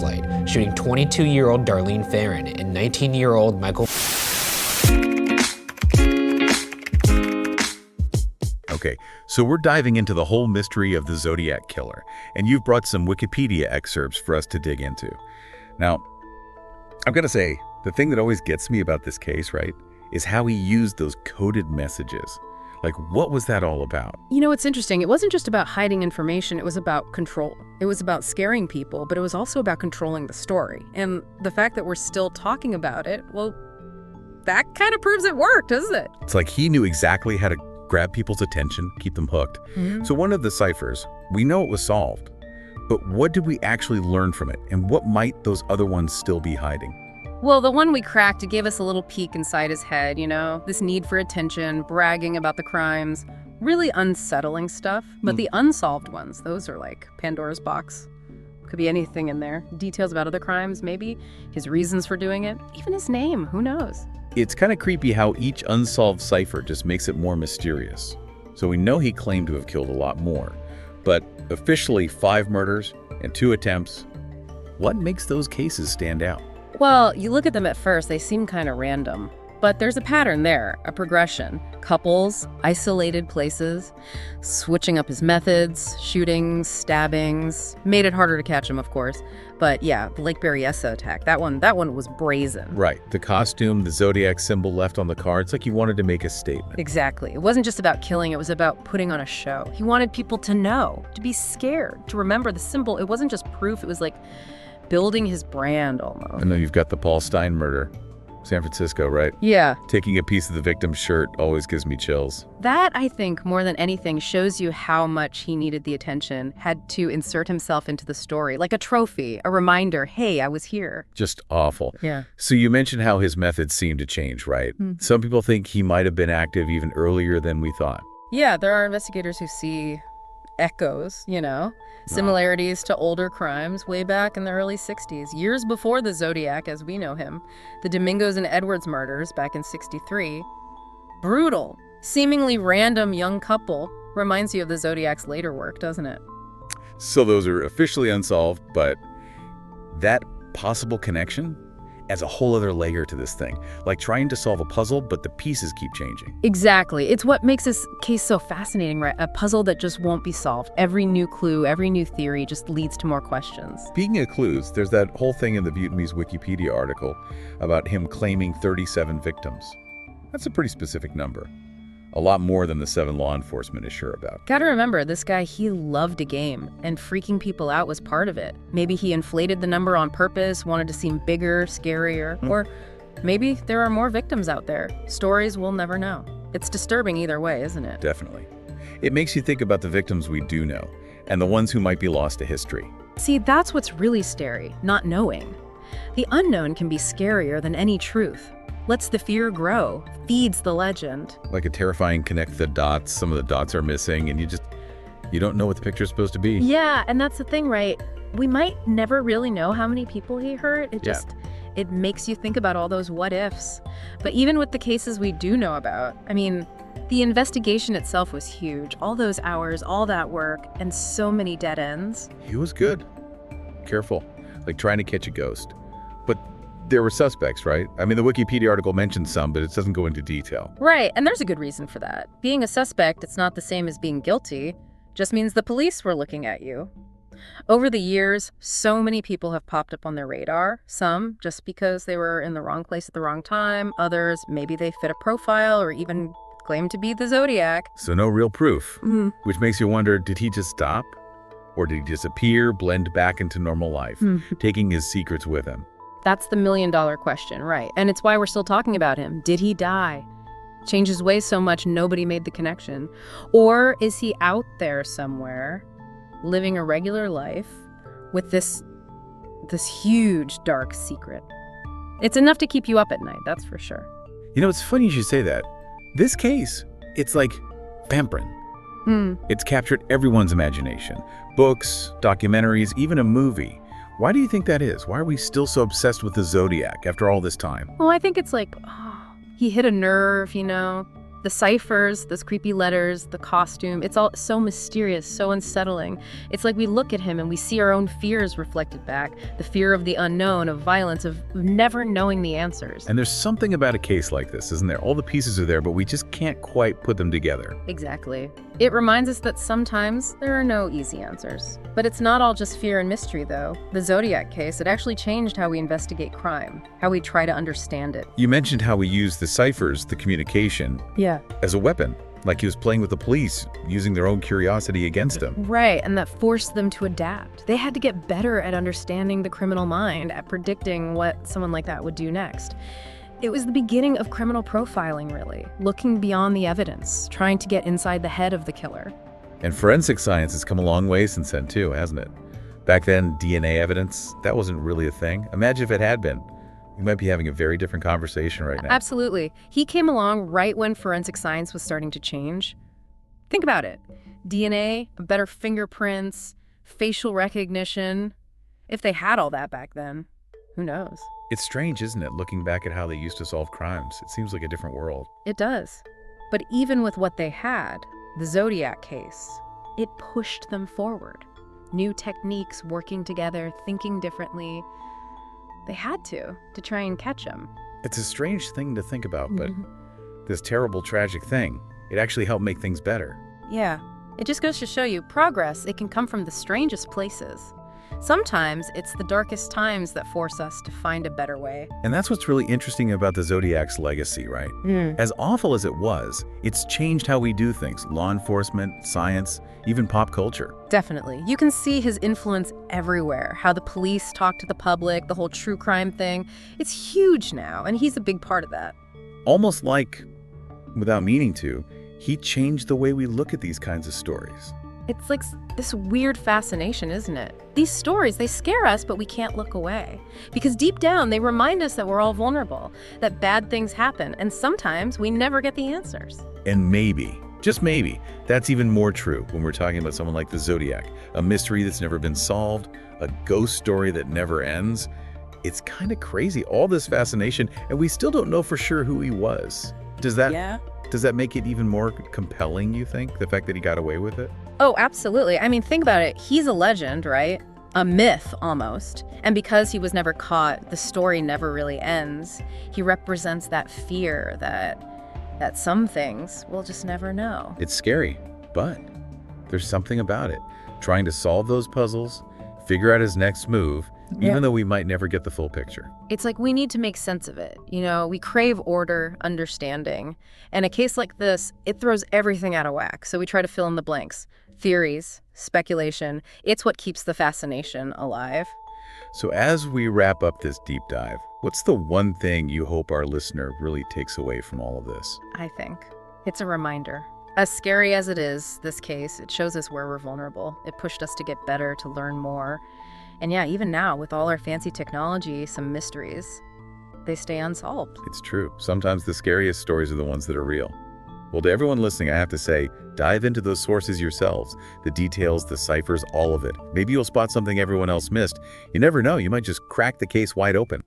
light, shooting 22-year-old Darlene Ferrin and 19-year-old Michael. Okay, so we're diving into the whole mystery of the Zodiac Killer, and you've brought some Wikipedia excerpts for us to dig into. Now, I've got to say, the thing that always gets me about this case, right, is how he used those coded messages. Like, what was that all about? You know, it's interesting. It wasn't just about hiding information. It was about control. It was about scaring people, but it was also about controlling the story. And the fact that we're still talking about it, well, that kind of proves it worked, doesn't it? It's like he knew exactly how to grab people's attention, keep them hooked. So one of the ciphers, we know it was solved, but what did we actually learn from it? And what might those other ones still be hiding? Well, the one we cracked, it gave us a little peek inside his head, you know? This need for attention, bragging about the crimes, really unsettling stuff. But the unsolved ones, those are like Pandora's box. Could be anything in there. Details about other crimes, maybe. His reasons for doing it. Even his name, who knows? It's kind of creepy how each unsolved cipher just makes it more mysterious. So we know he claimed to have killed a lot more, but officially 5 murders and 2 attempts. What makes those cases stand out? Well, you look at them at first, they seem kind of random. But there's a pattern there, a progression. Couples, isolated places, switching up his methods, shootings, stabbings. Made it harder to catch him, of course. But yeah, the Lake Berryessa attack, that one was brazen. Right. The costume, the Zodiac symbol left on the car, it's like he wanted to make a statement. Exactly. It wasn't just about killing, it was about putting on a show. He wanted people to know, to be scared, to remember the symbol. It wasn't just proof, it was like building his brand almost. I know you've got the Paul Stein murder. San Francisco, right? Yeah. Taking a piece of the victim's shirt always gives me chills. That, I think, more than anything, shows you how much he needed the attention, had to insert himself into the story, like a trophy, a reminder, hey, I was here. Just awful. Yeah. So you mentioned how his methods seemed to change, right? Some people think he might have been active even earlier than we thought. Yeah, there are investigators who see echoes, you know, similarities to older crimes way back in the early 60s, years before the Zodiac as we know him. The Domingos and Edwards murders back in 63. Brutal, seemingly random young couple. Reminds you of the Zodiac's later work, doesn't it? So those are officially unsolved, but that possible connection adds a whole other layer to this thing. Like trying to solve a puzzle, but the pieces keep changing. Exactly. It's what makes this case so fascinating, right? A puzzle that just won't be solved. Every new clue, every new theory just leads to more questions. Speaking of clues, there's that whole thing in the Vietnamese Wikipedia article about him claiming 37 victims. That's a pretty specific number. A lot more than the 7 law enforcement is sure about. Gotta remember, this guy, he loved a game, and freaking people out was part of it. Maybe he inflated the number on purpose, wanted to seem bigger, scarier, or maybe there are more victims out there. Stories we'll never know. It's disturbing either way, isn't it? Definitely. It makes you think about the victims we do know, and the ones who might be lost to history. See, that's what's really scary, not knowing. The unknown can be scarier than any truth. Lets the fear grow, feeds the legend. Like a terrifying connect the dots, some of the dots are missing, and you don't know what the picture's supposed to be. Yeah, and that's the thing, right? We might never really know how many people he hurt. It makes you think about all those what ifs. But even with the cases we do know about, I mean, the investigation itself was huge. All those hours, all that work, and so many dead ends. He was good. Careful. Like trying to catch a ghost. But there were suspects, right? I mean, the Wikipedia article mentions some, but it doesn't go into detail. Right, and there's a good reason for that. Being a suspect, it's not the same as being guilty. Just means the police were looking at you. Over the years, so many people have popped up on their radar. Some just because they were in the wrong place at the wrong time. Others, maybe they fit a profile or even claim to be the Zodiac. So no real proof, which makes you wonder, did he just stop? Or did he disappear, blend back into normal life, taking his secrets with him? That's the million-dollar question, right? And it's why we're still talking about him. Did he die? Changed his ways so much nobody made the connection. Or is he out there somewhere, living a regular life with this huge dark secret? It's enough to keep you up at night, that's for sure. You know, it's funny you should say that. This case, it's like vampirin. It's captured everyone's imagination. Books, documentaries, even a movie. Why do you think that is? Why are we still so obsessed with the Zodiac after all this time? Well, I think it's like, he hit a nerve, you know? The ciphers, those creepy letters, the costume, it's all so mysterious, so unsettling. It's like we look at him and we see our own fears reflected back. The fear of the unknown, of violence, of never knowing the answers. And there's something about a case like this, isn't there? All the pieces are there, but we just can't quite put them together. Exactly. It reminds us that sometimes there are no easy answers. But it's not all just fear and mystery, though. The Zodiac case, it actually changed how we investigate crime, how we try to understand it. You mentioned how we use the ciphers, the communication, Yeah. as a weapon, like he was playing with the police, using their own curiosity against him. Right, and that forced them to adapt. They had to get better at understanding the criminal mind, at predicting what someone like that would do next. It was the beginning of criminal profiling, really, looking beyond the evidence, trying to get inside the head of the killer. And forensic science has come a long way since then too, hasn't it? Back then, DNA evidence, that wasn't really a thing. Imagine if it had been. We might be having a very different conversation right now. Absolutely. He came along right when forensic science was starting to change. Think about it. DNA, better fingerprints, facial recognition. If they had all that back then, who knows? It's strange, isn't it, looking back at how they used to solve crimes? It seems like a different world. It does. But even with what they had, the Zodiac case, it pushed them forward. New techniques, working together, thinking differently. They had to try and catch him. It's a strange thing to think about, but this terrible, tragic thing, it actually helped make things better. Yeah. It just goes to show you, progress, it can come from the strangest places. Sometimes it's the darkest times that force us to find a better way. And that's what's really interesting about the Zodiac's legacy, right? As awful as it was, it's changed how we do things. Law enforcement, science, even pop culture. Definitely. You can see his influence everywhere. How the police talk to the public, the whole true crime thing. It's huge now, and he's a big part of that. Almost like, without meaning to, he changed the way we look at these kinds of stories. It's like this weird fascination, isn't it? These stories, they scare us, but we can't look away. Because deep down, they remind us that we're all vulnerable, that bad things happen, and sometimes we never get the answers. And maybe, just maybe, that's even more true when we're talking about someone like the Zodiac, a mystery that's never been solved, a ghost story that never ends. It's kind of crazy, all this fascination, and we still don't know for sure who he was. Does that make it even more compelling, you think, the fact that he got away with it? Oh, absolutely. I mean, think about it. He's a legend, right? A myth, almost. And because he was never caught, the story never really ends. He represents that fear that some things we'll just never know. It's scary, but there's something about it. Trying to solve those puzzles, figure out his next move, even though we might never get the full picture. It's like we need to make sense of it. You know, we crave order, understanding. And a case like this, it throws everything out of whack. So we try to fill in the blanks. Theories, speculation. It's what keeps the fascination alive. So as we wrap up this deep dive, what's the one thing you hope our listener really takes away from all of this? I think it's a reminder. As scary as it is, this case, it shows us where we're vulnerable. It pushed us to get better, to learn more. And yeah, even now, with all our fancy technology, some mysteries, they stay unsolved. It's true. Sometimes the scariest stories are the ones that are real. Well, to everyone listening, I have to say, dive into those sources yourselves. The details, the ciphers, all of it. Maybe you'll spot something everyone else missed. You never know, you might just crack the case wide open.